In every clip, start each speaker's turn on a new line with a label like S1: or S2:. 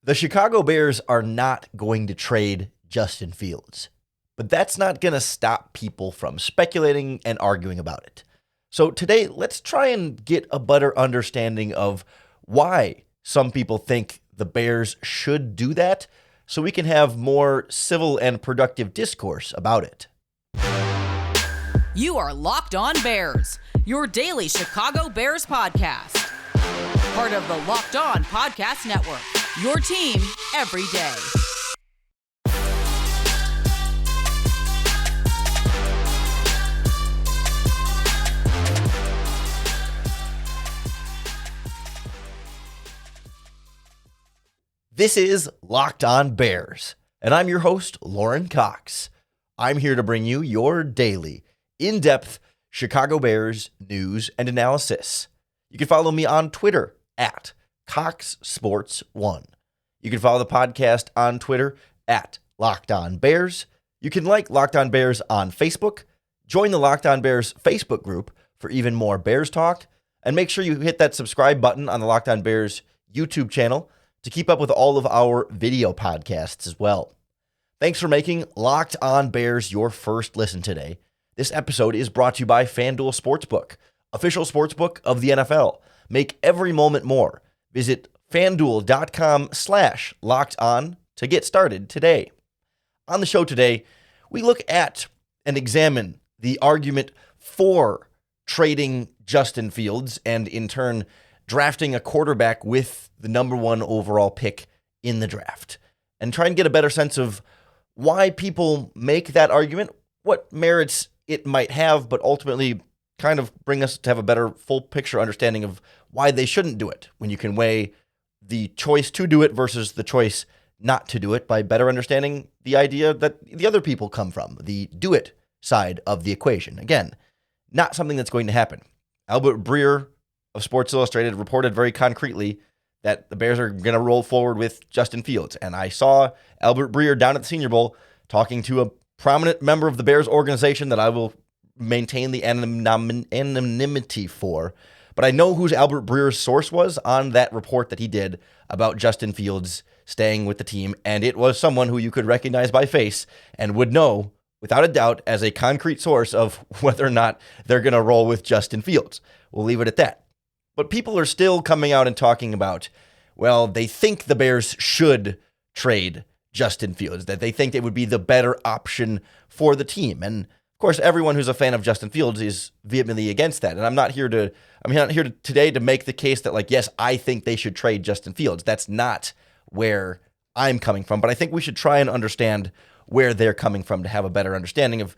S1: The Chicago Bears are not going to trade Justin Fields, but that's not going to stop people from speculating and arguing about it. So today, let's try and get a better understanding of why some people think the Bears should do that, so we can have more civil and productive discourse about it.
S2: You are Locked On Bears, your daily Chicago Bears podcast. Part of the Locked On Podcast Network, your team every day.
S1: This is Locked On Bears, and I'm your host, Lorin Cox. I'm here to bring you your daily, in-depth Chicago Bears news and analysis. You can follow me on Twitter at CoxSports1. You can follow the podcast on Twitter at Locked On Bears. You can like Locked On Bears on Facebook, join the Locked On Bears Facebook group for even more Bears talk, and make sure you hit that subscribe button on the Locked On Bears YouTube channel to keep up with all of our video podcasts as well. Thanks for making Locked On Bears your first listen today. This episode is brought to you by FanDuel Sportsbook, official sportsbook of the NFL. Make every moment more. Visit FanDuel.com/LockedOn to get started today. On the show today, we look at and examine the argument for trading Justin Fields and in turn drafting a quarterback with the number one overall pick in the draft, and try and get a better sense of why people make that argument, what merits it might have, but ultimately kind of bring us to have a better full picture understanding of why they shouldn't do it when you can weigh the choice to do it versus the choice not to do it by better understanding the idea that the other people come from, the do it side of the equation. Again, not something that's going to happen. Albert Breer of Sports Illustrated reported very concretely that the Bears are going to roll forward with Justin Fields. And I saw Albert Breer down at the Senior Bowl talking to a prominent member of the Bears organization that I will maintain the anonymity for. But I know whose Albert Breer's source was on that report that he did about Justin Fields staying with the team. And it was someone who you could recognize by face and would know without a doubt as a concrete source of whether or not they're going to roll with Justin Fields. We'll leave it at that. But people are still coming out and talking about, well, they think the Bears should trade Justin Fields, that they think it would be the better option for the team. And of course, everyone who's a fan of Justin Fields is vehemently against that. And I'm not here today to make the case that, like, yes, I think they should trade Justin Fields. That's not where I'm coming from. But I think we should try and understand where they're coming from to have a better understanding of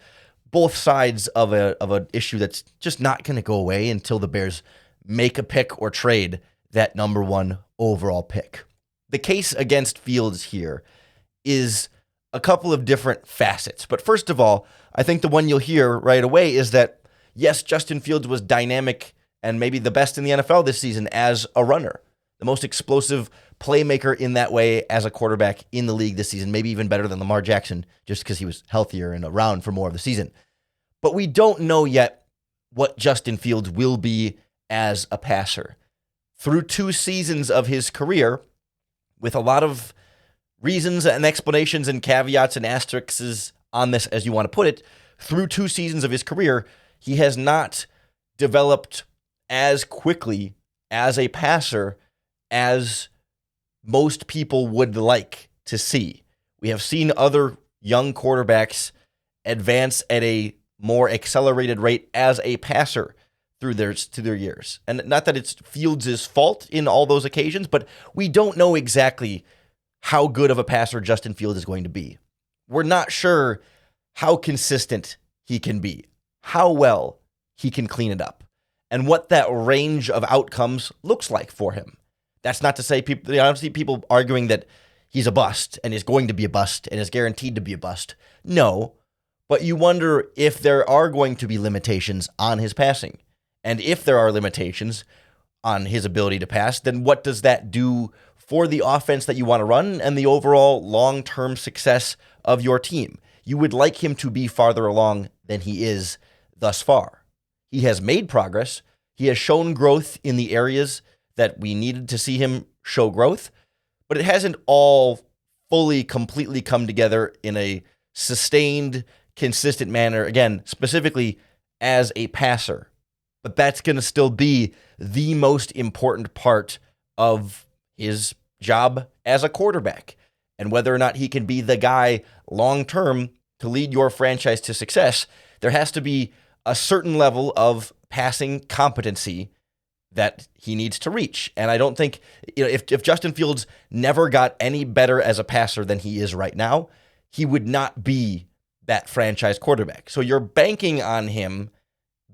S1: both sides of an issue that's just not going to go away until the Bears make a pick or trade that number one overall pick. The case against Fields here is a couple of different facets. But first of all, I think the one you'll hear right away is that, yes, Justin Fields was dynamic and maybe the best in the NFL this season as a runner, the most explosive playmaker in that way as a quarterback in the league this season, maybe even better than Lamar Jackson just because he was healthier and around for more of the season. But we don't know yet what Justin Fields will be as a passer. Through 2 seasons of his career, with a lot of reasons and explanations and caveats and asterisks on this, as you want to put it, through 2 seasons of his career, he has not developed as quickly as a passer as most people would like to see. We have seen other young quarterbacks advance at a more accelerated rate as a passer through their years. And not that it's Fields' fault in all those occasions, but we don't know exactly how good of a passer Justin Fields is going to be. We're not sure how consistent he can be, how well he can clean it up, and what that range of outcomes looks like for him. That's not to say people, I don't see people arguing that he's a bust and is going to be a bust and is guaranteed to be a bust. No, but you wonder if there are going to be limitations on his passing. And if there are limitations on his ability to pass, then what does that do for the offense that you want to run and the overall long-term success of your team? You would like him to be farther along than he is thus far. He has made progress. He has shown growth in the areas that we needed to see him show growth, but it hasn't all fully, completely come together in a sustained, consistent manner, again, specifically as a passer. But that's going to still be the most important part of his job as a quarterback. And whether or not he can be the guy long-term to lead your franchise to success, there has to be a certain level of passing competency that he needs to reach. And I don't think, if Justin Fields never got any better as a passer than he is right now, he would not be that franchise quarterback. So you're banking on him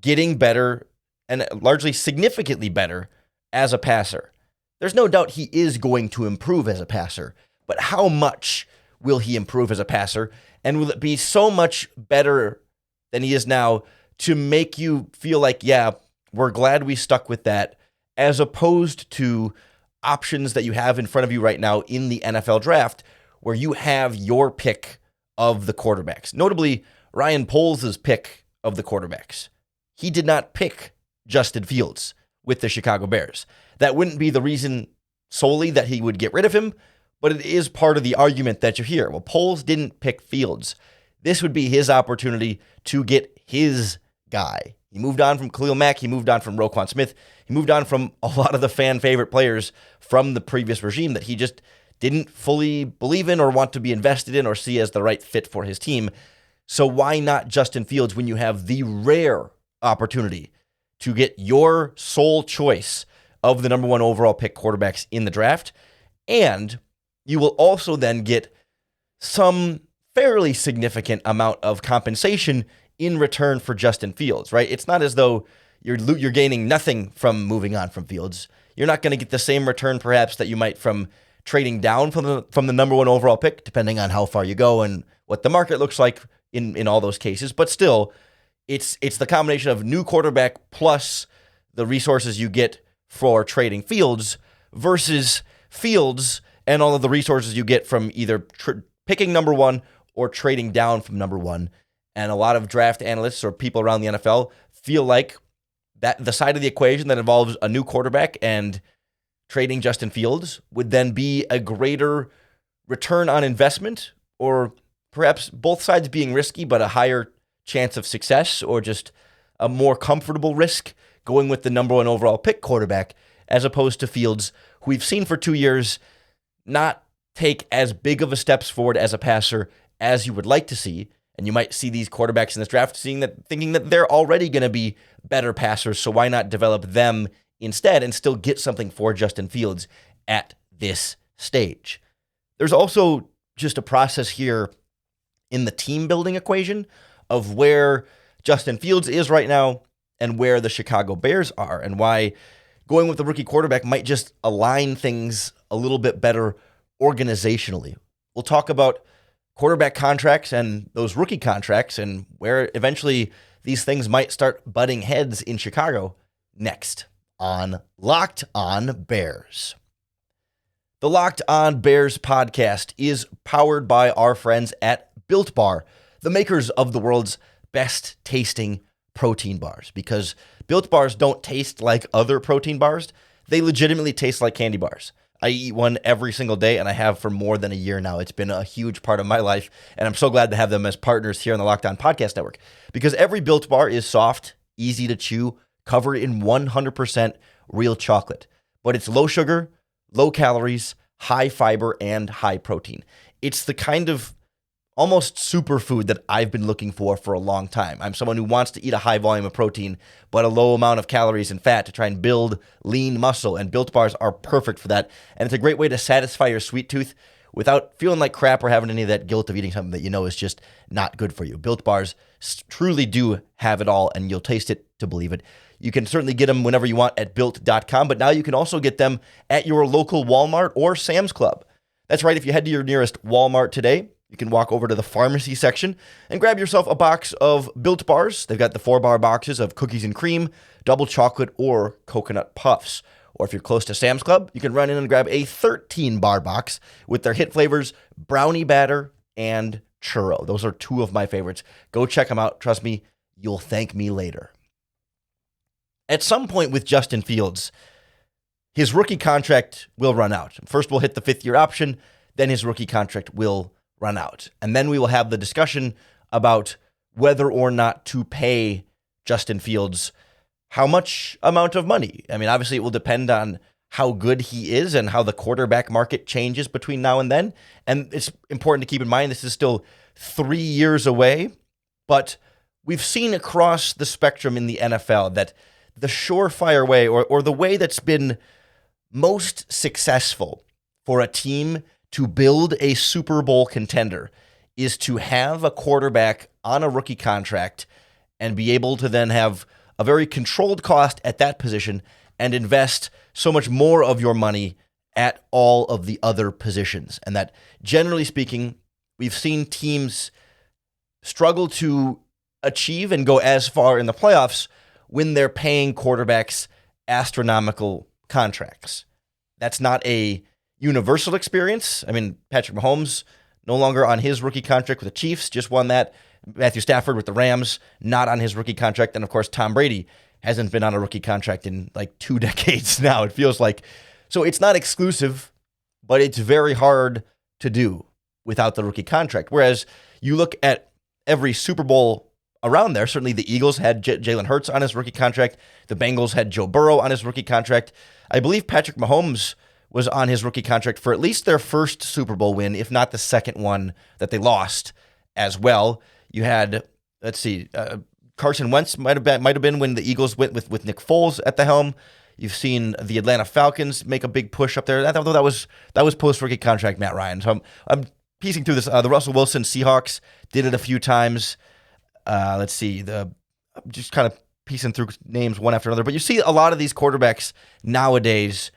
S1: getting better and largely significantly better as a passer. There's no doubt he is going to improve as a passer, but how much will he improve as a passer? And will it be so much better than he is now to make you feel like, yeah, we're glad we stuck with that, as opposed to options that you have in front of you right now in the NFL draft, where you have your pick of the quarterbacks. Notably, Ryan Poles' pick of the quarterbacks. He did not pick Justin Fields with the Chicago Bears. That wouldn't be the reason solely that he would get rid of him, but it is part of the argument that you hear. Well, Poles didn't pick Fields. This would be his opportunity to get his guy. He moved on from Khalil Mack. He moved on from Roquan Smith. He moved on from a lot of the fan favorite players from the previous regime that he just didn't fully believe in or want to be invested in or see as the right fit for his team. So why not Justin Fields when you have the rare opportunity to get your sole choice of the number one overall pick quarterbacks in the draft? And you will also then get some fairly significant amount of compensation in return for Justin Fields, right? It's not as though you're gaining nothing from moving on from Fields. You're not going to get the same return perhaps that you might from trading down from the number one overall pick, depending on how far you go and what the market looks like in all those cases. But still, it's the combination of new quarterback plus the resources you get for trading Fields versus Fields and all of the resources you get from either picking number one or trading down from number one. And a lot of draft analysts or people around the NFL feel like that the side of the equation that involves a new quarterback and trading Justin Fields would then be a greater return on investment, or perhaps both sides being risky, but a higher chance of success, or just a more comfortable risk going with the number one overall pick quarterback, as opposed to Fields, who we've seen for 2 years not take as big of a steps forward as a passer as you would like to see. And you might see these quarterbacks in this draft thinking that they're already going to be better passers, so why not develop them instead and still get something for Justin Fields at this stage? There's also just a process here in the team building equation of where Justin Fields is right now and where the Chicago Bears are, and why going with the rookie quarterback might just align things a little bit better organizationally. We'll talk about quarterback contracts and those rookie contracts and where eventually these things might start butting heads in Chicago next on Locked On Bears. The Locked On Bears podcast is powered by our friends at Built Bar, the makers of the world's best tasting protein bars, because Built Bars don't taste like other protein bars. They legitimately taste like candy bars. I eat one every single day, and I have for more than a year now. It's been a huge part of my life, and I'm so glad to have them as partners here on the Locked On Podcast Network, because every Built Bar is soft, easy to chew, covered in 100% real chocolate. But it's low sugar, low calories, high fiber, and high protein. It's the kind of almost superfood that I've been looking for a long time. I'm someone who wants to eat a high volume of protein, but a low amount of calories and fat to try and build lean muscle, and Built Bars are perfect for that. And it's a great way to satisfy your sweet tooth without feeling like crap or having any of that guilt of eating something that you know is just not good for you. Built Bars truly do have it all, and you'll taste it to believe it. You can certainly get them whenever you want at Built.com, but now you can also get them at your local Walmart or Sam's Club. That's right, if you head to your nearest Walmart today, you can walk over to the pharmacy section and grab yourself a box of Built Bars. They've got the 4-bar boxes of cookies and cream, double chocolate, or coconut puffs. Or if you're close to Sam's Club, you can run in and grab a 13-bar box with their hit flavors, brownie batter and churro. Those are two of my favorites. Go check them out. Trust me, you'll thank me later. At some point with Justin Fields, his rookie contract will run out. First, we'll hit the 5th-year option, then his rookie contract will run out. And then we will have the discussion about whether or not to pay Justin Fields how much amount of money. I mean, obviously, it will depend on how good he is and how the quarterback market changes between now and then. And it's important to keep in mind this is still 3 years away, but we've seen across the spectrum in the NFL that the surefire way or the way that's been most successful for a team to build a Super Bowl contender is to have a quarterback on a rookie contract and be able to then have a very controlled cost at that position and invest so much more of your money at all of the other positions. And that, generally speaking, we've seen teams struggle to achieve and go as far in the playoffs when they're paying quarterbacks astronomical contracts. That's not a universal experience. I mean, Patrick Mahomes, no longer on his rookie contract with the Chiefs, just won that. Matthew Stafford with the Rams, not on his rookie contract. And of course, Tom Brady hasn't been on a rookie contract in like 2 decades now, it feels like. So it's not exclusive, but it's very hard to do without the rookie contract. Whereas you look at every Super Bowl around there, certainly the Eagles had Jalen Hurts on his rookie contract. The Bengals had Joe Burrow on his rookie contract. I believe Patrick Mahomes was on his rookie contract for at least their first Super Bowl win, if not the second one that they lost as well. You had, Carson Wentz might have been when the Eagles went with Nick Foles at the helm. You've seen the Atlanta Falcons make a big push up there. Although that was post-rookie contract Matt Ryan. So I'm piecing through this. The Russell Wilson Seahawks did it a few times. Just kind of piecing through names one after another. But you see a lot of these quarterbacks nowadays,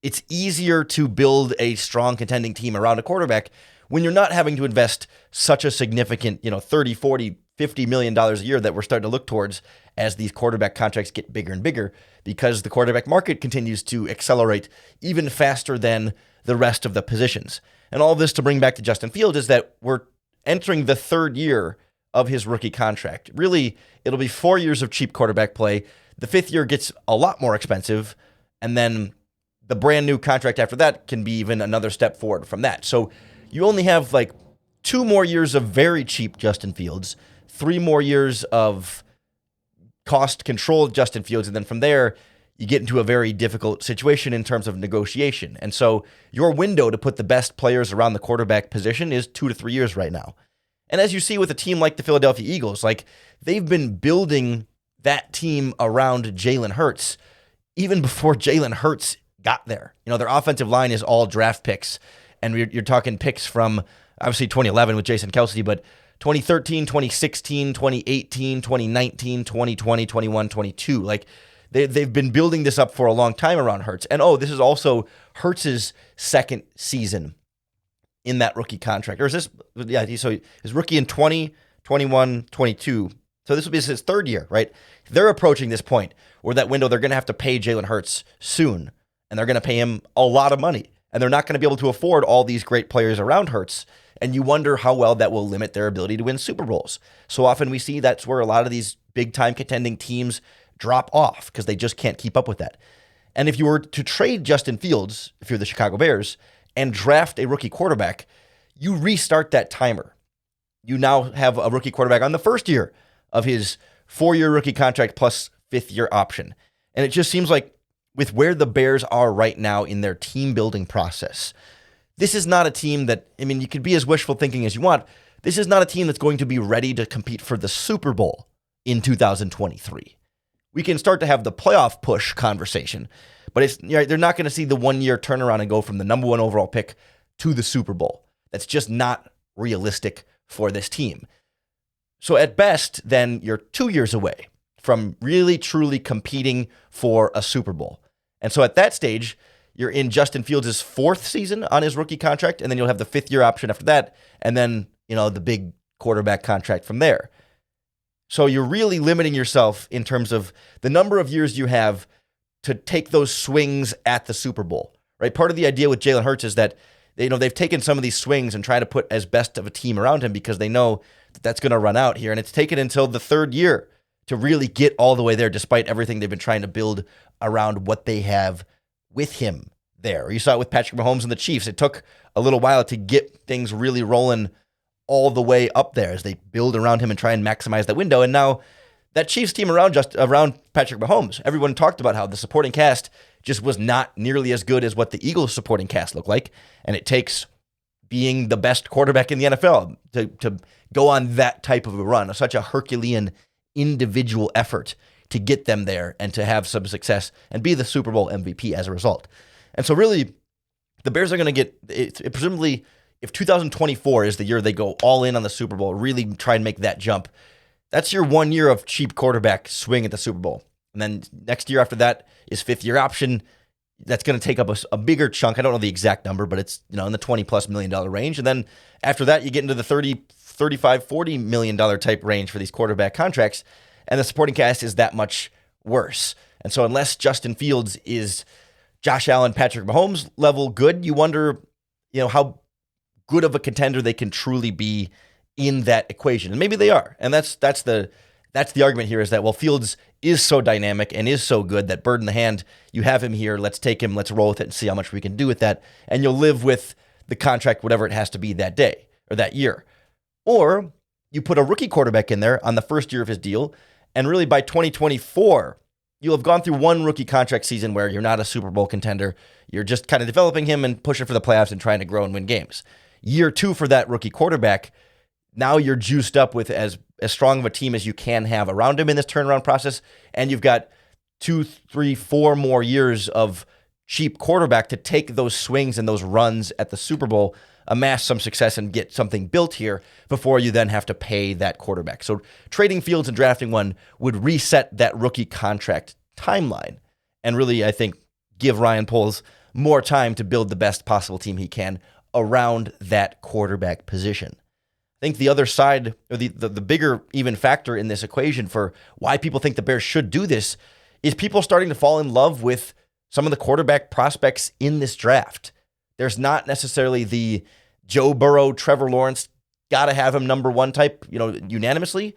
S1: it's easier to build a strong contending team around a quarterback when you're not having to invest such a significant, $30, $40, $50 million a year that we're starting to look towards as these quarterback contracts get bigger and bigger, because the quarterback market continues to accelerate even faster than the rest of the positions. And all this to bring back to Justin Fields is that we're entering the 3rd year of his rookie contract. Really, it'll be 4 years of cheap quarterback play. The 5th year gets a lot more expensive, and then the brand new contract after that can be even another step forward from that. So you only have like 2 more years of very cheap Justin Fields, 3 more years of cost-controlled Justin Fields, and then from there, you get into a very difficult situation in terms of negotiation. And so your window to put the best players around the quarterback position is 2 to 3 years right now. And as you see with a team like the Philadelphia Eagles, like they've been building that team around Jalen Hurts even before Jalen Hurts got there. Their offensive line is all draft picks, and you're talking picks from obviously 2011 with Jason Kelce, but 2013, 2016, 2018, 2019, 2020, 21, 22. Like they've been building this up for a long time around Hurts. And this is also Hurts's 2nd season in that rookie contract. Or is this, so his rookie in 20, 21, 22. So this will be his 3rd year, right? They're approaching this point where that window, they're going to have to pay Jalen Hurts soon, and they're going to pay him a lot of money. And they're not going to be able to afford all these great players around Hurts. And you wonder how well that will limit their ability to win Super Bowls. So often we see that's where a lot of these big-time contending teams drop off because they just can't keep up with that. And if you were to trade Justin Fields, if you're the Chicago Bears, and draft a rookie quarterback, you restart that timer. You now have a rookie quarterback on the 1st year of his 4-year rookie contract plus 5th-year option. And it just seems like with where the Bears are right now in their team-building process, this is not a team that, you could be as wishful thinking as you want. This is not a team that's going to be ready to compete for the Super Bowl in 2023. We can start to have the playoff push conversation, but they're not going to see the 1-year turnaround and go from the number 1 overall pick to the Super Bowl. That's just not realistic for this team. So at best, then you're 2 years away from really, truly competing for a Super Bowl. And so at that stage, you're in Justin Fields' 4th season on his rookie contract, and then you'll have the 5th-year option after that, and then, the big quarterback contract from there. So you're really limiting yourself in terms of the number of years you have to take those swings at the Super Bowl, right? Part of the idea with Jalen Hurts is that they've taken some of these swings and try to put as best of a team around him because they know that that's going to run out here, and it's taken until the 3rd year to really get all the way there, despite everything they've been trying to build around what they have with him there. You saw it with Patrick Mahomes and the Chiefs. It took a little while to get things really rolling all the way up there as they build around him and try and maximize that window. And now that Chiefs team around Patrick Mahomes, everyone talked about how the supporting cast just was not nearly as good as what the Eagles supporting cast looked like. And it takes being the best quarterback in the NFL to go on that type of a run, such a Herculean individual effort to get them there and to have some success and be the Super Bowl MVP as a result. And so really, the Bears are going to get, presumably, if 2024 is the year they go all in on the Super Bowl, really try and make that jump, that's your 1 year of cheap quarterback swing at the Super Bowl. And then next year after that is fifth-year option. That's going to take up a bigger chunk. I don't know the exact number, but it's in the $20+ million range. And then after that, you get into the $30, $35, $40 million type range for these quarterback contracts, and the supporting cast is that much worse. And so unless Justin Fields is Josh Allen, Patrick Mahomes level good, you wonder, how good of a contender they can truly be in that equation. And maybe they are. And that's the argument here, is that, well, Fields is so dynamic and is so good that bird in the hand, you have him here, let's take him, let's roll with it and see how much we can do with that. And you'll live with the contract, whatever it has to be that day or that year. Or you put a rookie quarterback in there on the first year of his deal, and really by 2024, you'll have gone through one rookie contract season where you're not a Super Bowl contender. You're just kind of developing him and pushing for the playoffs and trying to grow and win games. Year two for that rookie quarterback, now you're juiced up with as strong of a team as you can have around him in this turnaround process, and you've got 2, 3, 4 more years of cheap quarterback to take those swings and those runs at the Super Bowl, amass some success and get something built here before you then have to pay that quarterback. So trading Fields and drafting one would reset that rookie contract timeline and really, I think, give Ryan Poles more time to build the best possible team he can around that quarterback position. I think the other side, or the bigger even factor in this equation for why people think the Bears should do this, is people starting to fall in love with some of the quarterback prospects in this draft. There's not necessarily the Joe Burrow, Trevor Lawrence, got to have him number one type, unanimously.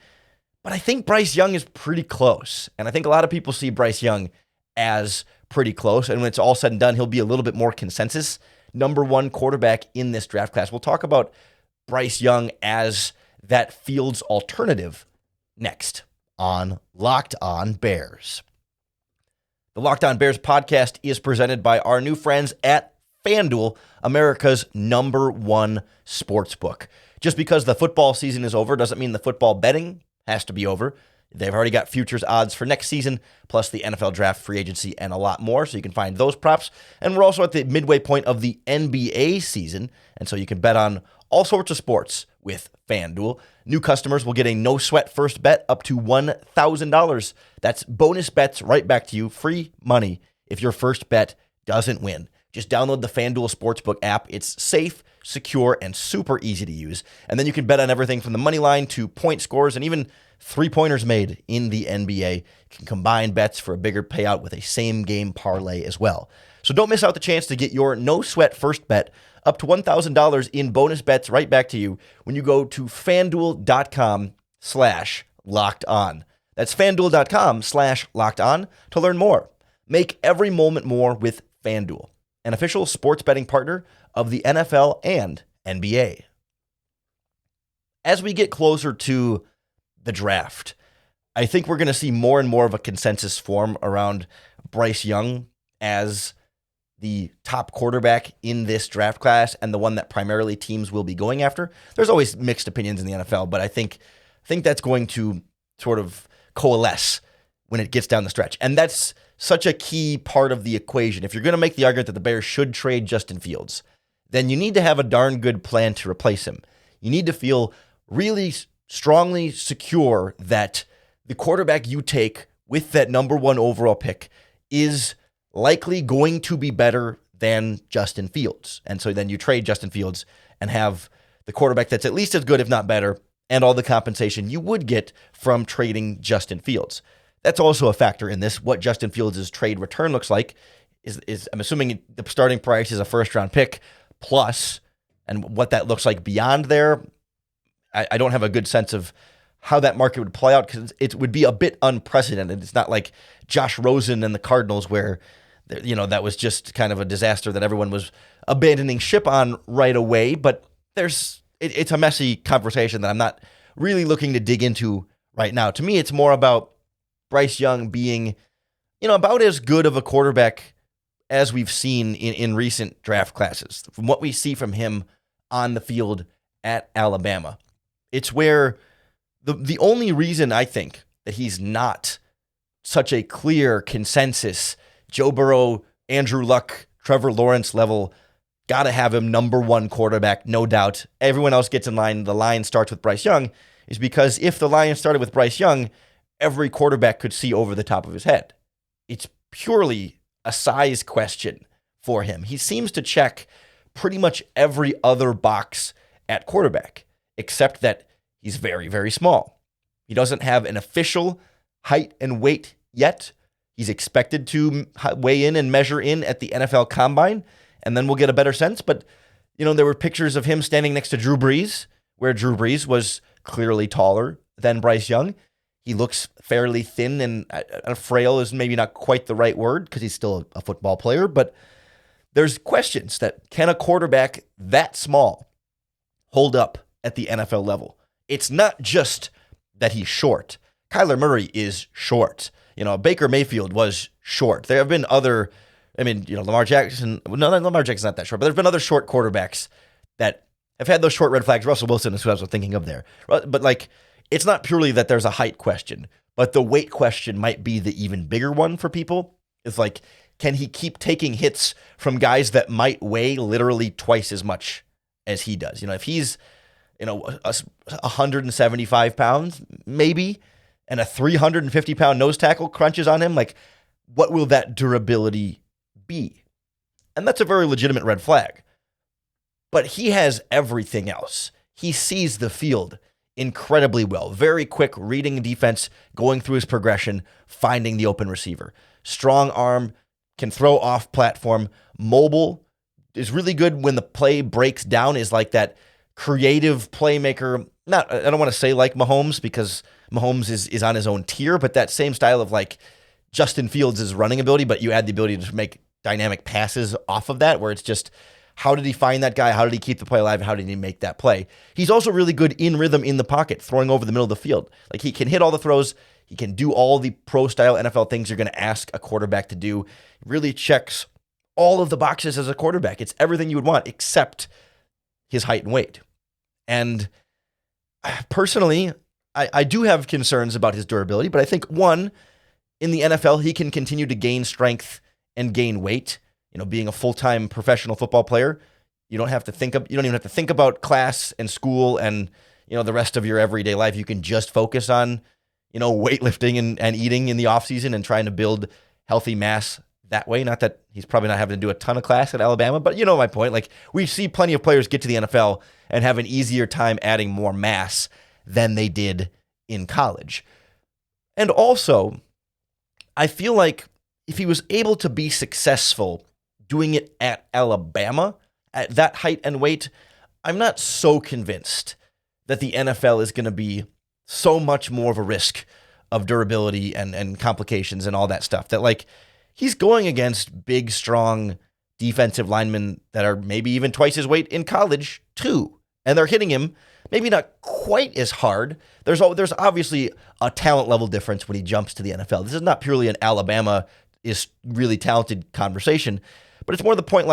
S1: But I think Bryce Young is pretty close. And I think a lot of people see Bryce Young as pretty close. And when it's all said and done, he'll be a little bit more consensus number one quarterback in this draft class. We'll talk about Bryce Young as that Fields alternative next on Locked On Bears. The Locked On Bears podcast is presented by our new friends at FanDuel, America's #1 sportsbook. Just because the football season is over doesn't mean the football betting has to be over. They've already got futures odds for next season, plus the NFL draft, free agency, and a lot more, so you can find those props. And we're also at the midway point of the NBA season, and so you can bet on all sorts of sports with FanDuel. New customers will get a no-sweat first bet up to $1,000. That's bonus bets right back to you, free money if your first bet doesn't win. Just download the FanDuel Sportsbook app. It's safe, secure, and super easy to use. And then you can bet on everything from the money line to point scores and even three-pointers made in the NBA. You can combine bets for a bigger payout with a same-game parlay as well. So don't miss out the chance to get your no-sweat first bet up to $1,000 in bonus bets right back to you when you go to FanDuel.com/lockedon. That's FanDuel.com/lockedon to learn more. Make every moment more with FanDuel, an official sports betting partner of the NFL and NBA. As we get closer to the draft, I think we're going to see more and more of a consensus form around Bryce Young as the top quarterback in this draft class and the one that primarily teams will be going after. There's always mixed opinions in the NFL, but I think that's going to sort of coalesce when it gets down the stretch. And that's such a key part of the equation. If you're going to make the argument that the Bears should trade Justin Fields, then you need to have a darn good plan to replace him. You need to feel really strongly secure that the quarterback you take with that #1 overall pick is likely going to be better than Justin Fields. And so then you trade Justin Fields and have the quarterback that's at least as good, if not better, and all the compensation you would get from trading Justin Fields. That's also a factor in this. What Justin Fields' trade return looks like is I'm assuming the starting price is a first-round pick plus, and what that looks like beyond there, I don't have a good sense of how that market would play out because it would be a bit unprecedented. It's not like Josh Rosen and the Cardinals where that was just kind of a disaster that everyone was abandoning ship on right away. But it's a messy conversation that I'm not really looking to dig into right now. To me, it's more about Bryce Young being, about as good of a quarterback as we've seen in recent draft classes. From what we see from him on the field at Alabama, it's where the only reason I think that he's not such a clear consensus Joe Burrow, Andrew Luck, Trevor Lawrence level, got to have him number one quarterback, no doubt. Everyone else gets in line. The line starts with Bryce Young, is because if the line started with Bryce Young, every quarterback could see over the top of his head. It's purely a size question for him. He seems to check pretty much every other box at quarterback, except that he's very, very small. He doesn't have an official height and weight yet. He's expected to weigh in and measure in at the NFL Combine, and then we'll get a better sense. But, there were pictures of him standing next to Drew Brees, where Drew Brees was clearly taller than Bryce Young. He looks fairly thin, and frail is maybe not quite the right word because he's still a football player. But there's questions that can a quarterback that small hold up at the NFL level? It's not just that he's short. Kyler Murray is short. Baker Mayfield was short. There have been other, Lamar Jackson. No, Lamar Jackson's not that short, but there's been other short quarterbacks that have had those short red flags. Russell Wilson is who I was thinking of there. But it's not purely that there's a height question, but the weight question might be the even bigger one for people. It's can he keep taking hits from guys that might weigh literally twice as much as he does? If he's, 175 pounds, maybe, and a 350-pound nose tackle crunches on him, what will that durability be? And that's a very legitimate red flag. But he has everything else. He sees the field incredibly well. Very quick reading defense, going through his progression, finding the open receiver. Strong arm, can throw off platform. Mobile, is really good when the play breaks down, is like that creative playmaker. I don't want to say like Mahomes, because Mahomes is on his own tier, but that same style of Justin Fields' running ability, but you add the ability to make dynamic passes off of that, where it's just, how did he find that guy? How did he keep the play alive? How did he make that play? He's also really good in rhythm in the pocket, throwing over the middle of the field. He can hit all the throws. He can do all the pro-style NFL things you're going to ask a quarterback to do. He really checks all of the boxes as a quarterback. It's everything you would want, except his height and weight. And personally, I do have concerns about his durability, but I think, one, in the NFL, he can continue to gain strength and gain weight. Being a full-time professional football player, you don't even have to think about class and school and, the rest of your everyday life. You can just focus on, weightlifting and eating in the offseason and trying to build healthy mass that way. Not that he's probably not having to do a ton of class at Alabama, but my point. We see plenty of players get to the NFL and have an easier time adding more mass than they did in college. And also, I feel like if he was able to be successful doing it at Alabama at that height and weight, I'm not so convinced that the NFL is going to be so much more of a risk of durability and complications and all that stuff, that he's going against big, strong defensive linemen that are maybe even twice his weight in college too. And they're hitting him maybe not quite as hard. There's obviously a talent level difference when he jumps to the NFL. This is not purely an Alabama is really talented conversation, but it's more the point,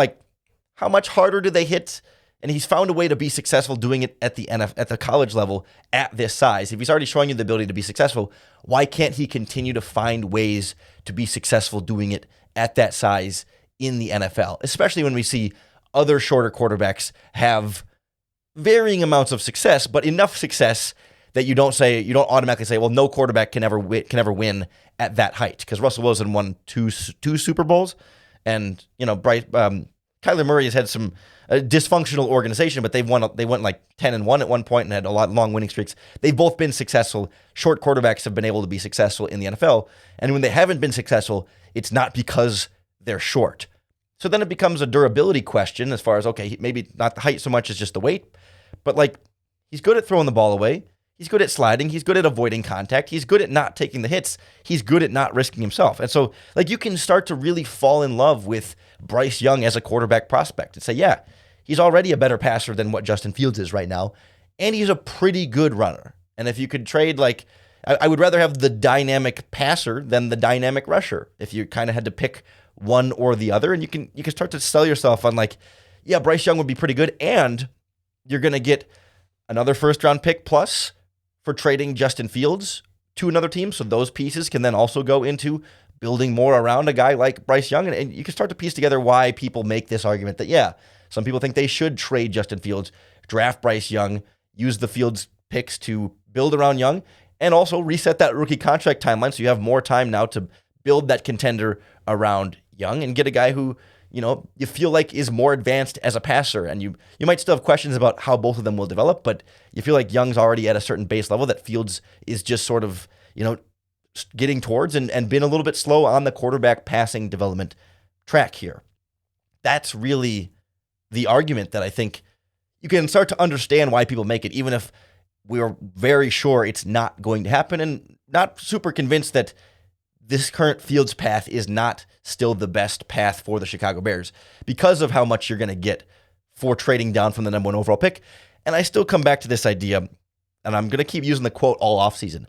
S1: how much harder do they hit? And he's found a way to be successful doing it at the college level at this size. If he's already showing you the ability to be successful, why can't he continue to find ways to be successful doing it at that size in the NFL? Especially when we see other shorter quarterbacks have varying amounts of success, but enough success that you don't automatically say, well, no quarterback can ever win at that height. Because Russell Wilson won two Super Bowls, and Bryce. Kyler Murray has had some dysfunctional organization, but they went 10-1 at one point and had a lot of long winning streaks. They've both been successful. Short quarterbacks have been able to be successful in the NFL, and when they haven't been successful, it's not because they're short. So then it becomes a durability question as far as, okay, maybe not the height so much as just the weight, but he's good at throwing the ball away. He's good at sliding. He's good at avoiding contact. He's good at not taking the hits. He's good at not risking himself. And so, you can start to really fall in love with Bryce Young as a quarterback prospect and say, yeah, he's already a better passer than what Justin Fields is right now. And he's a pretty good runner. And if you could trade, I would rather have the dynamic passer than the dynamic rusher if you kind of had to pick one or the other. And you can start to sell yourself on yeah, Bryce Young would be pretty good. And you're going to get another first-round pick plus for trading Justin Fields to another team. So those pieces can then also go into building more around a guy like Bryce Young. And you can start to piece together why people make this argument that, yeah, some people think they should trade Justin Fields, draft Bryce Young, use the Fields picks to build around Young, and also reset that rookie contract timeline so you have more time now to build that contender around Young and get a guy who, you feel like is more advanced as a passer. And you might still have questions about how both of them will develop, but you feel like Young's already at a certain base level that Fields is just sort of, getting towards and been a little bit slow on the quarterback passing development track here. That's really the argument that I think you can start to understand why people make it, even if we're very sure it's not going to happen and not super convinced that this current Fields path is not still the best path for the Chicago Bears because of how much you're going to get for trading down from the number 1 overall pick. And I still come back to this idea, and I'm going to keep using the quote all offseason.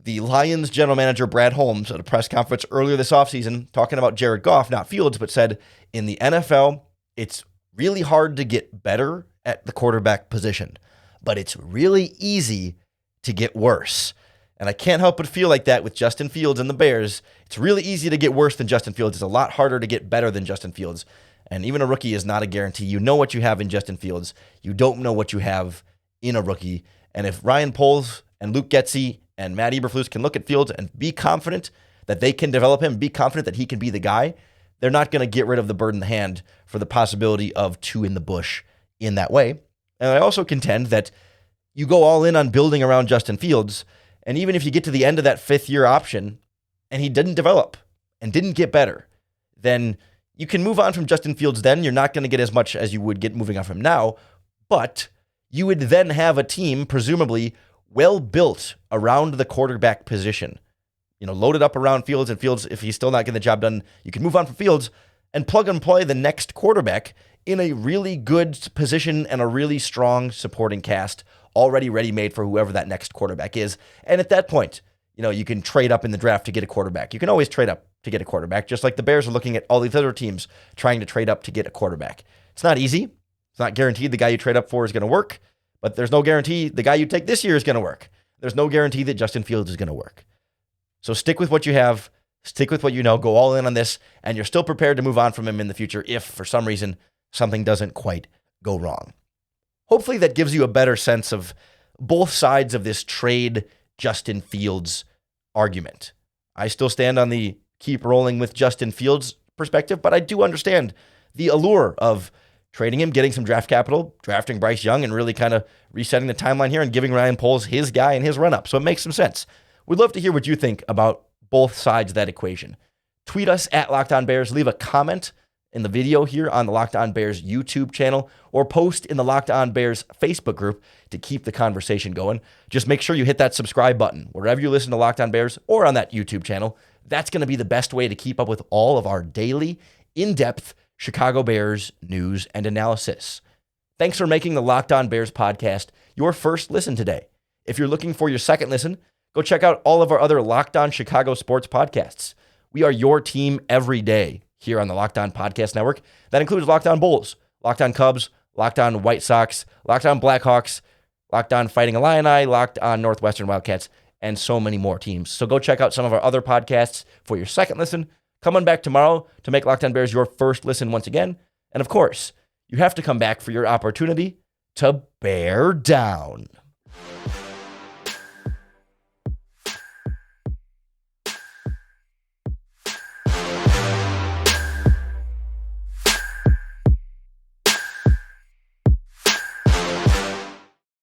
S1: The Lions general manager, Brad Holmes, at a press conference earlier this offseason, talking about Jared Goff, not Fields, but said, in the NFL, it's really hard to get better at the quarterback position, but it's really easy to get worse. And I can't help but feel like that with Justin Fields and the Bears. It's really easy to get worse than Justin Fields. It's a lot harder to get better than Justin Fields. And even a rookie is not a guarantee. You know what you have in Justin Fields. You don't know what you have in a rookie. And if Ryan Poles and Luke Getsy and Matt Eberflus can look at Fields and be confident that they can develop him, be confident that he can be the guy, they're not going to get rid of the bird in the hand for the possibility of two in the bush in that way. And I also contend that you go all in on building around Justin Fields, and even if you get to the end of that fifth-year option and he didn't develop and didn't get better, then you can move on from Justin Fields then. You're not going to get as much as you would get moving on from now, but you would then have a team, presumably, well-built around the quarterback position. Loaded up around Fields, and Fields, if he's still not getting the job done, you can move on from Fields and plug and play the next quarterback in a really good position and a really strong supporting cast already ready-made for whoever that next quarterback is. And at that point, you can trade up in the draft to get a quarterback. You can always trade up to get a quarterback, just like the Bears are looking at all these other teams trying to trade up to get a quarterback. It's not easy. It's not guaranteed the guy you trade up for is going to work, but there's no guarantee the guy you take this year is going to work. There's no guarantee that Justin Fields is going to work. So stick with what you have, stick with what you know, go all in on this, and you're still prepared to move on from him in the future if, for some reason, something doesn't quite go wrong. Hopefully that gives you a better sense of both sides of this trade Justin Fields argument. I still stand on the keep rolling with Justin Fields perspective, but I do understand the allure of trading him, getting some draft capital, drafting Bryce Young, and really kind of resetting the timeline here and giving Ryan Poles his guy and his run-up. So it makes some sense. We'd love to hear what you think about both sides of that equation. Tweet us at Locked On Bears. Leave a comment in the video here on the Locked On Bears YouTube channel, or post in the Locked On Bears Facebook group to keep the conversation going. Just make sure you hit that subscribe button wherever you listen to Locked On Bears or on that YouTube channel. That's going to be the best way to keep up with all of our daily, in-depth Chicago Bears news and analysis. Thanks for making the Locked On Bears podcast your first listen today. If you're looking for your second listen, go check out all of our other Locked On Chicago sports podcasts. We are your team every day here on the Locked On Podcast Network. That includes Locked On Bulls, Locked On Cubs, Locked On White Sox, Locked On Blackhawks, Locked On Fighting Illini, Locked On Northwestern Wildcats, and so many more teams. So go check out some of our other podcasts for your second listen. Come on back tomorrow to make Locked On Bears your first listen once again. And of course, you have to come back for your opportunity to bear down.